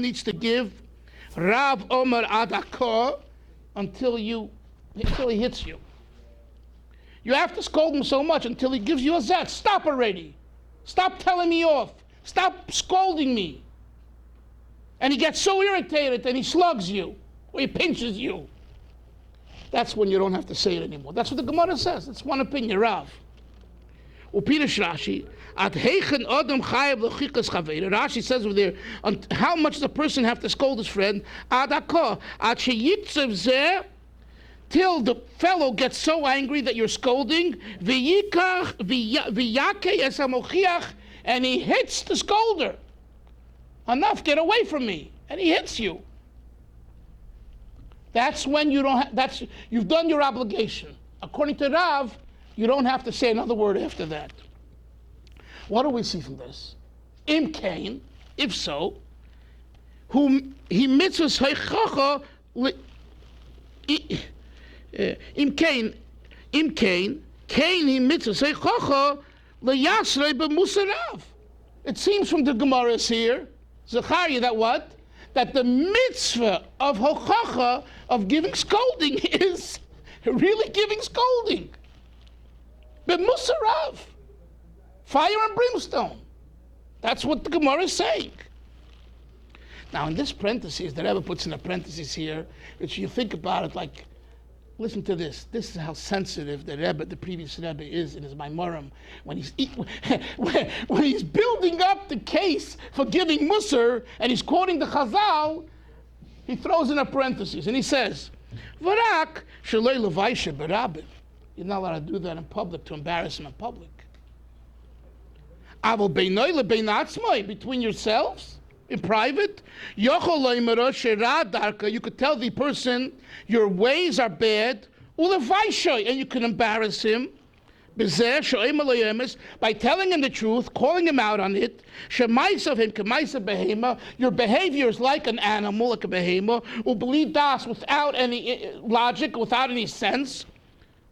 needs to give Rav Omer Adakor until he hits you. You have to scold him so much until he gives you a zet. Stop already. Stop telling me off. Stop scolding me. And he gets so irritated that he slugs you or he pinches you. That's when you don't have to say it anymore. That's what the Gemara says. It's one opinion, Rav. Upirish Rashi, at heichen adam chayav lechikas chaveira. Rashi says over there, how much does a person have to scold his friend? Adakah, at sheyitzev zeh, till the fellow gets so angry that you're scolding, v'yikach v'yake es hamochiach, and he hits the scolder. Enough, get away from me, and he hits you. That's when you don't. You've done your obligation. According to Rav, you don't have to say another word after that. What do we see from this? Im Kain, if so, whom he mitzvahs heichacha im Kain Kain he mitzvahs heichacha leyasrei b'Musa Ralph. It seems from the Gemaras here, Acharya, that what? That the mitzvah of hochacha, of giving scolding, is really giving scolding. But Musa Ralph, fire and brimstone. That's what the Gemara is saying. Now, in this parenthesis, the Rebbe puts in a parenthesis here, which you think about it like, listen to this. This is how sensitive the Rebbe, the previous Rebbe, is in his Maimorim when he's building up the case for giving Musar and he's quoting the Chazal. He throws in a parenthesis and he says, "Varak shalei levaisha berabim." You're not allowed to do that in public, to embarrass him in public. Aval beinoi lebein atzmai, between yourselves, in private. You could tell the person your ways are bad, and you can embarrass him by telling him the truth, calling him out on it. Your behavior is like an animal, like a behemoth, without any logic, without any sense,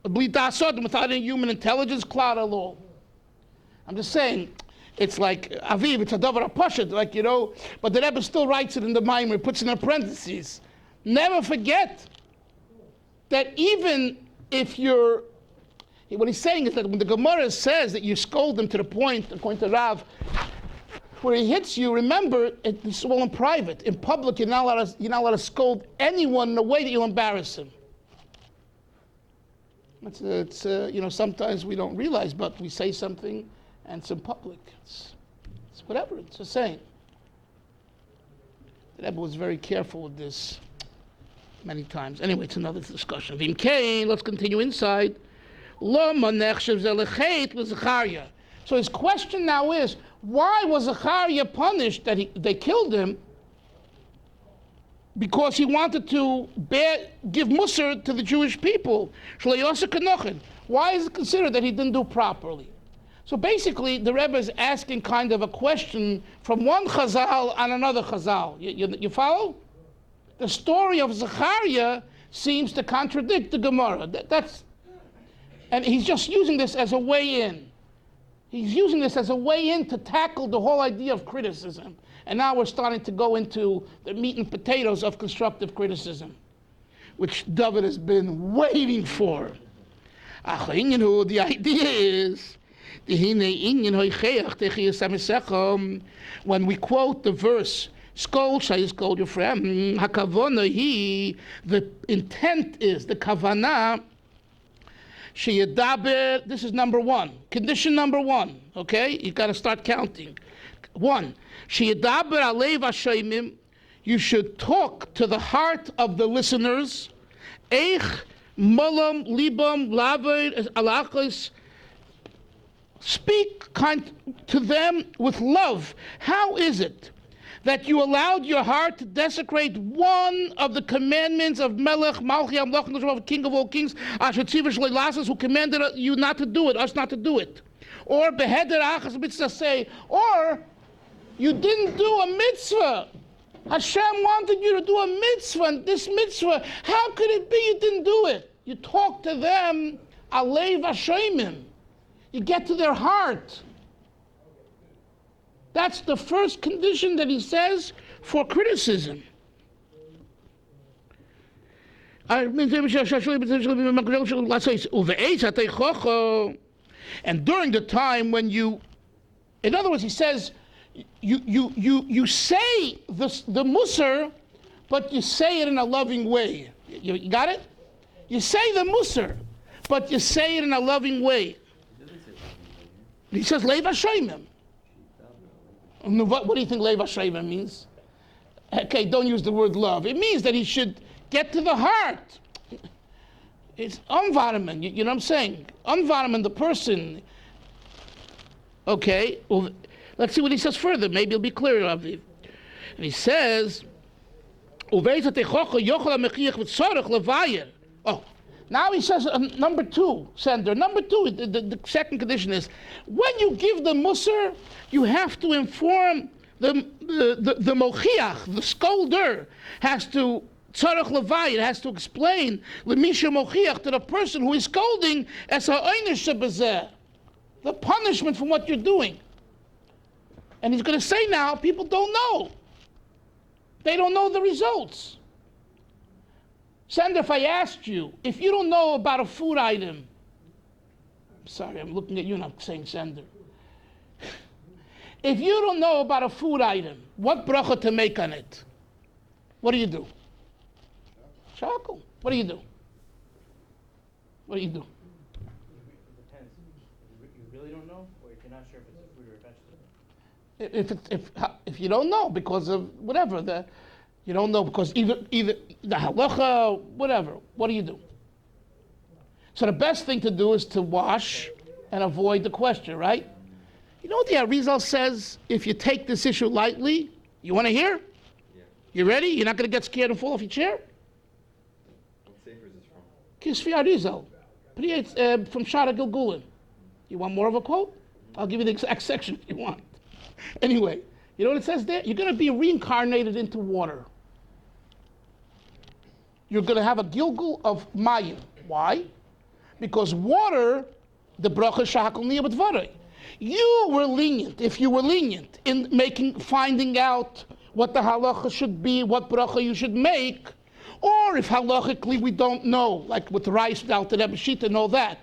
without any human intelligence. I'm just saying, it's like Aviv, it's a davar pashut, like, you know, but the Rebbe still writes it in the Maimer, puts it in parentheses. Never forget that even if what he's saying is that when the Gemara says that you scold him to the point, according to Rav, where he hits you, remember, it's all in private. In public, you're not allowed to scold anyone in a way that you'll embarrass him. It's sometimes we don't realize, but we say something and it's in public. It's whatever, it's the same. The Rebbe was very careful with this many times. Anyway, it's another discussion. Vim Kain, let's continue inside. So his question now is, why was Acharya punished that they killed him? Because he wanted to give Musar to the Jewish people. Why is it considered that he didn't do properly? So basically, the Rebbe is asking kind of a question from one Chazal on another Chazal. You follow? The story of Acharya seems to contradict the Gemara. And he's just using this as a way in. He's using this as a way in to tackle the whole idea of criticism. And now we're starting to go into the meat and potatoes of constructive criticism, which David has been waiting for. The idea is, when we quote the verse, scold your friend, the intent is, the kavanah, this is number one, condition number one, okay? You got to start counting. One, you should talk to the heart of the listeners. Speak to them with love. How is it that you allowed your heart to desecrate one of the commandments of Melech, Malchi, Amlach, King of all kings, who commanded you not to do it, us not to do it? Or beheder achas mitzvah, say, or you didn't do a mitzvah. Hashem wanted you to do a mitzvah, and this mitzvah, how could it be you didn't do it? You talk to them, alev Hashemim. You get to their heart. That's the first condition that he says for criticism. And during the time when you, in other words, he says, you say the Musar, but you say it in a loving way. You got it? You say the Musar, but you say it in a loving way. He says, Leiv Hashoimim. What do you think Leiv Hashoimim means? Okay, don't use the word love. It means that he should get to the heart. It's environment, you know what I'm saying? Environment, the person. Okay, well, let's see what he says further. Maybe it'll be clearer, Aviv. And he says, oh, now he says number two, Sender. Number two, the second condition is, when you give the Musar, you have to inform the Mochiach, the scolder, has to Tzarech Levai, it has to explain Lemisha Mochiach, to the person who is scolding, as ha'oinish shebezeh, the punishment for what you're doing. And he's going to say now, people don't know. They don't know the results. Sender, if I asked you, if you don't know about a food item, I'm sorry, I'm looking at you and I'm saying Sender. If you don't know about a food item, what bracha to make on it, what do you do? Shackle. What do you do? What do you do? It depends. You really don't know, or if you're not sure if it's a fruit or a vegetable? If you don't know because of whatever, you don't know because either the halacha, whatever, what do you do? So the best thing to do is to wash and avoid the question, right? You know what the Arizal says if you take this issue lightly? You want to hear? Yeah. You ready? You're not going to get scared and fall off your chair? What sefer is this from? Kisfi Arizal. From Shara Gilgulin. You want more of a quote? I'll give you the exact section if you want. Anyway, you know what it says there? You're going to be reincarnated into water. You're going to have a gilgul of mayim. Why? Because water, the bracha shahakol niyah b'dvarei. You were lenient, if you were lenient in finding out what the halacha should be, what bracha you should make, or if halachically we don't know, like with rice, without the Rebbe Shita, and all that,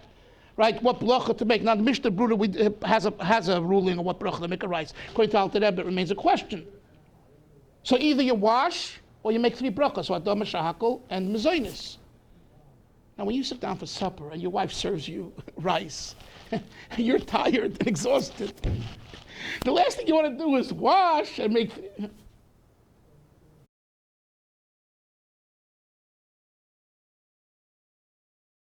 right? What bracha to make? Now the Mishnah Bruder has a ruling on what bracha to make a rice. According to Alter Rebbe, it remains a question. So either you wash or you make three brachas, so Adama Shahakol and Mezonis. Now when you sit down for supper and your wife serves you rice, and you're tired and exhausted, the last thing you want to do is wash and make